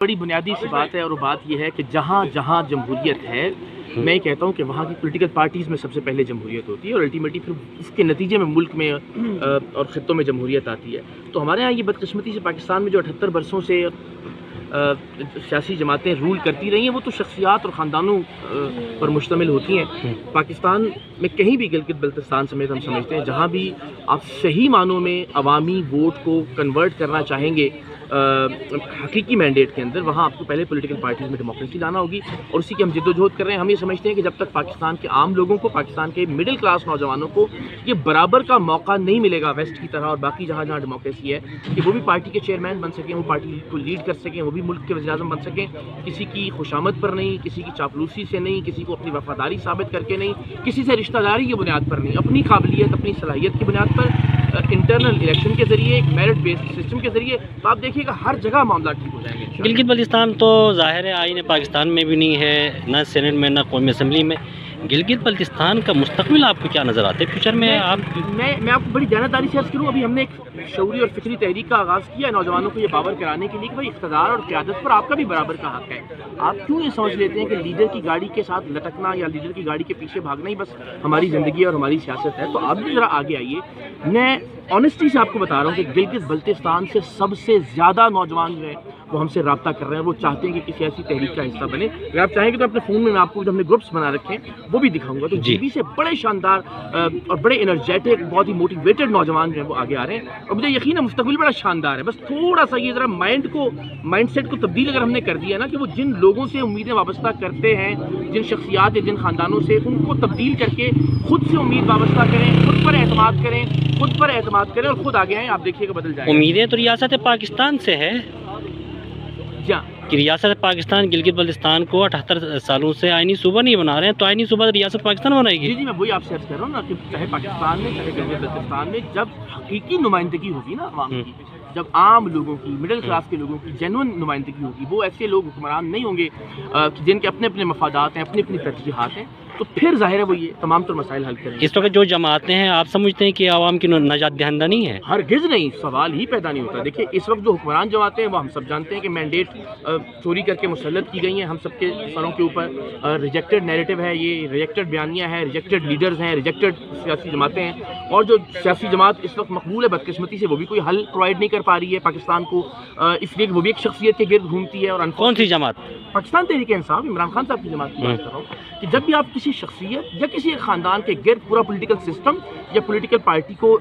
بڑی بنیادی سی بات ہے، اور وہ بات یہ ہے کہ جہاں جہاں جمہوریت ہے، میں کہتا ہوں کہ وہاں کی پولیٹیکل پارٹیز میں سب سے پہلے جمہوریت ہوتی ہے، اور الٹیمیٹلی پھر اس کے نتیجے میں ملک میں اور خطوں میں جمہوریت آتی ہے۔ تو ہمارے ہاں یہ بدقسمتی سے پاکستان میں جو 78 برسوں سے سیاسی جماعتیں رول کرتی رہی ہیں، وہ تو شخصیات اور خاندانوں پر مشتمل ہوتی ہیں۔ پاکستان میں کہیں بھی گلگت بلتستان سمیت ہم سمجھتے ہیں جہاں بھی آپ صحیح معنوں میں عوامی ووٹ کو کنورٹ کرنا چاہیں گے حقیقی مینڈیٹ کے اندر، وہاں آپ کو پہلے پولیٹیکل پارٹیز میں ڈیموکریسی لانا ہوگی، اور اسی کی ہم جد و جہد کر رہے ہیں۔ ہم یہ سمجھتے ہیں کہ جب تک پاکستان کے عام لوگوں کو، پاکستان کے مڈل کلاس نوجوانوں کو یہ برابر کا موقع نہیں ملے گا ویسٹ کی طرح اور باقی جہاں جہاں ڈیموکریسی ہے کہ وہ بھی پارٹی کے چیئرمین بن سکیں، وہ پارٹی کو لیڈ کر سکیں، وہ بھی ملک کے وزیر اعظم بن سکیں، کسی کی خوشامد پر نہیں، کسی کی چاپلوسی سے نہیں، کسی کو اپنی وفاداری ثابت کر کے نہیں، کسی سے رشتہ داری کی بنیاد پر نہیں، اپنی قابلیت، اپنی صلاحیت کی بنیاد پر انٹرنل الیکشن کے ذریعے، ایک میرٹ بیسڈ سسٹم کے ذریعے، تو آپ دیکھیے گا ہر جگہ معاملات ٹھیک ہو جائیں گے۔ گلگت بلتستان تو ظاہر ہے آئین پاکستان میں بھی نہیں ہے، نہ سینٹ میں، نہ قومی اسمبلی میں۔ گلگت بلتستان کا مستقبل آپ کو کیا نظر آتا ہے فیوچر میں؟ میں آپ کو بڑی دیانتداری سے عرض کروں، ابھی ہم نے ایک شعوری اور فکری تحریک کا آغاز کیا ہے نوجوانوں کو یہ باور کرانے کے لیے کہ بھائی اقتدار اور قیادت پر آپ کا بھی برابر کا حق ہے۔ آپ کیوں یہ سمجھ لیتے ہیں کہ لیڈر کی گاڑی کے ساتھ لٹکنا یا لیڈر کی گاڑی کے پیچھے بھاگنا ہی بس ہماری زندگی اور ہماری سیاست ہے؟ تو آپ بھی ذرا آگے آئیے۔ میں آنیسٹی سے آپ کو بتا رہا ہوں کہ گلگت بلتستان سے سب سے زیادہ نوجوان جو ہیں وہ ہم سے رابطہ کر رہے ہیں، وہ چاہتے ہیں کہ کسی ایسی تحریک کا حصہ بنے۔ اگر آپ چاہیں گے تو اپنے فون میں آپ کو جو ہم نے گروپس بنا رکھے ہیں وہ بھی دکھاؤں گا، تو جی بی سے بڑے شاندار اور بڑے انرجیٹک، بہت ہی موٹیویٹڈ نوجوان جو ہیں وہ آگے آ رہے ہیں، اور مجھے یقین ہے مستقبل بڑا شاندار ہے۔ بس تھوڑا سا یہ ذرا مائنڈ سیٹ کو تبدیل اگر ہم نے کر دیا نا کہ وہ جن لوگوں سے امیدیں وابستہ کرتے ہیں، جن شخصیات یا جن خاندانوں سے، ان کو تبدیل کر کے خود سے امید وابستہ کریں، خود پر اعتماد کریں، اور خود آگے آئیں، آپ دیکھیے گا بدل جائے گا۔ امیدیں تو ریاست پاکستان سے ہے کہ ریاست پاکستان گلگت بلتستان کو 78 سالوں سے آئینی صوبہ نہیں بنا رہے ہیں، تو آئینی صوبہ ریاست پاکستان بنائے گی؟ جی میں وہی آپ سے عرض کر رہا ہوں نا کہ چاہے پاکستان میں چاہے گلگت بلتستان میں، جب حقیقی نمائندگی ہوگی نا عوام کی، جب عام لوگوں کی، مڈل کلاس کے لوگوں کی جینوئن نمائندگی ہوگی، وہ ایسے لوگ حکمران نہیں ہوں گے جن کے اپنے اپنے مفادات ہیں، اپنی اپنی ترجیحات ہیں، تو پھر ظاہر ہے وہ یہ تمام تر مسائل حل کریں گے۔ اس وقت جو جماعتیں ہیں آپ سمجھتے ہیں کہ عوام کی نجات دہندہ نہیں ہے؟ ہرگز نہیں، سوال ہی پیدا نہیں ہوتا۔ دیکھیے اس وقت جو حکمران جماعتیں ہیں وہ ہم سب جانتے ہیں کہ مینڈیٹ چوری کر کے مسلط کی گئی ہیں ہم سب کے سروں کے اوپر، ریجیکٹڈ نیریٹو ہے، یہ ریجیکٹڈ بیانیہ ہے، ریجیکٹڈ لیڈرز ہیں، ریجیکٹڈ سیاسی جماعتیں ہیں، اور جو سیاسی جماعت اس وقت مقبول ہے بدقسمتی سے وہ بھی کوئی حل پرووائڈ نہیں کر پا رہی ہے پاکستان کو، اس لیے وہ بھی ایک شخصیت کے گرد گھومتی ہے۔ اور کون سی جماعت؟ پاکستان تحریک انصاف، عمران خان صاحب کی جماعت کی بات کر رہا ہوں، کہ جب بھی آپ کسی شخصیت یا کسی ایک خاندان کے گرد پورا پولیٹیکل سسٹم یا پولیٹیکل پارٹی کو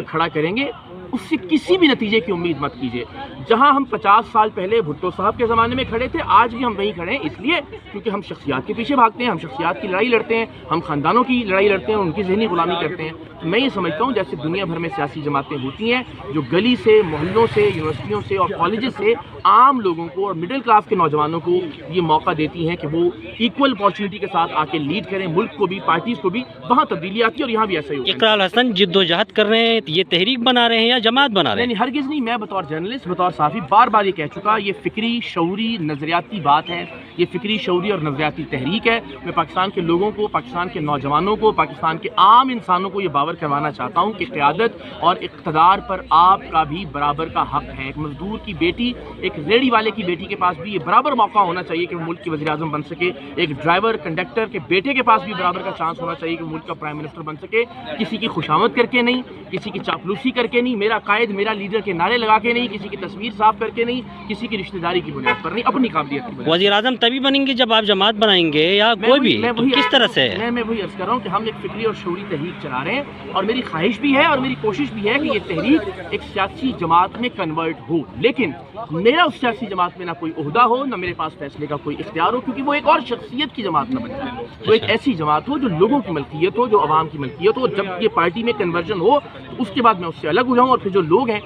کھڑا کریں گے، اس سے کسی بھی نتیجے کی امید مت کیجیے۔ جہاں ہم 50 سال پہلے بھٹو صاحب کے زمانے میں کھڑے تھے، آج بھی ہم وہیں کھڑے ہیں، اس لیے کیونکہ ہم شخصیات کے پیچھے بھاگتے ہیں، ہم شخصیات کی لڑائی لڑتے ہیں، ہم خاندانوں کی لڑائی لڑتے ہیں، ان کی ذہنی غلامی کرتے ہیں۔ میں یہ سمجھتا ہوں جیسے دنیا بھر میں سیاسی جماعتیں ہوتی ہیں جو گلی سے، محلوں سے، یونیورسٹیوں سے اور کالجز سے عام لوگوں کو اور مڈل کلاس کے نوجوانوں کو یہ موقع دیتی ہیں کہ وہ ایکول اپارچونٹی کے ساتھ آ کے لیڈ کریں ملک کو بھی، پارٹیز کو بھی، وہاں تبدیلی آتی ہے، اور یہاں بھی ایسا ہی ہوگا۔ اقرار حسن جد و جہد کر رہے ہیں، یہ تحریک بنا رہے ہیں یا جماعت بنا رہے ہیں؟ نہیں ہرگز نہیں، میں بطور جرنلسٹ، بطور صحافی بار بار یہ کہہ چکا، یہ فکری، شعوری، نظریاتی بات ہے، یہ فکری، شعوری اور نظریاتی تحریک ہے۔ میں پاکستان کے لوگوں کو، پاکستان کے نوجوانوں کو، پاکستان کے عام انسانوں کو یہ باور کروانا چاہتا ہوں کہ قیادت اور اقتدار پر آپ کا بھی برابر کا حق ہے۔ ایک مزدور کی بیٹی، ایک ریڑھی والے کی بیٹی کے پاس بھی یہ برابر موقع ہونا چاہیے کہ وہ ملک کی وزیر اعظم بن سکے، ایک ڈرائیور کنڈکٹر کے بیٹے کے پاس بھی برابر کا چانس ہونا چاہیے کہ وہ ملک کا پرائم منسٹر بن سکے، کسی کی خوشامد کر کے نہیں، کسی کی چاپلوسی کر کے نہیں، میرا قائد میرا لیڈر کے نعرے لگا کے نہیں، کسی کی تصویر صاف کر کے نہیں، کسی کی رشتہ داری کی بنیاد پر نہیں، اپنی قابلیت کی بنیاد پر۔ وزیر اعظم تبھی بنیں گے جب آپ جماعت بنائیں گے یا کوئی بھی؟ کس طرح سے؟ میں وہی عرض کر رہا ہوں کہ ہم ایک فکری اور شعوری تحریک چلا رہے ہیں، اور میری خواہش بھی ہے اور میری کوشش بھی ہے کہ یہ تحریک ایک سیاسی جماعت میں کنورٹ ہو، لیکن میرا اس سیاسی جماعت میں نہ کوئی عہدہ ہو، نہ میرے پاس فیصلے کا کوئی اختیار ہو، کیونکہ وہ ایک اور شخصیت کی جماعت نہ بن جائے، وہ ایک ایسی جماعت ہو جو لوگوں کی ملکیت ہو، جو عوام کی ملکیت ہو۔ جب یہ پارٹی میں کنورژن ہو اس کے بعد میں اس سے الگ ہو جاؤں، اور پھر جو لوگ ہیں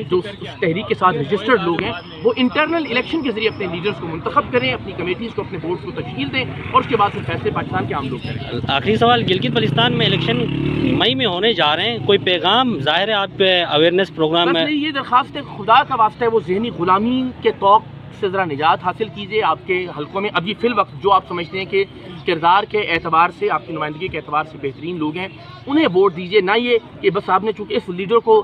جو اس تحریک کے ساتھ رجسٹرڈ لوگ ہیں وہ انٹرنل الیکشن کے ذریعے اپنے لیڈرز کو منتخب کریں، اپنی کمیٹیز کو، اپنے بورڈز کو تشکیل دیں، اور اس کے بعد پھر فیصلے پاکستان کے عام لوگ کریں۔ آخری سوال، گلگت بلتستان میں الیکشن مئی میں ہونے جا رہے ہیں، کوئی پیغام؟ ظاہر ہے آپ اویئرنیس پروگرام میں یہ درخواست ہے، خدا کا واسطہ ہے وہ ذہنی غلامی کے توق سے ذرا نجات حاصل کیجیے۔ آپ کے حلقوں میں اب یہ فی الوقت جو آپ سمجھتے ہیں کہ کردار کے اعتبار سے، آپ کی نمائندگی کے اعتبار سے بہترین لوگ ہیں، انہیں ووٹ دیجیے، نہ یہ کہ بس آپ نے چونکہ اس لیڈر کو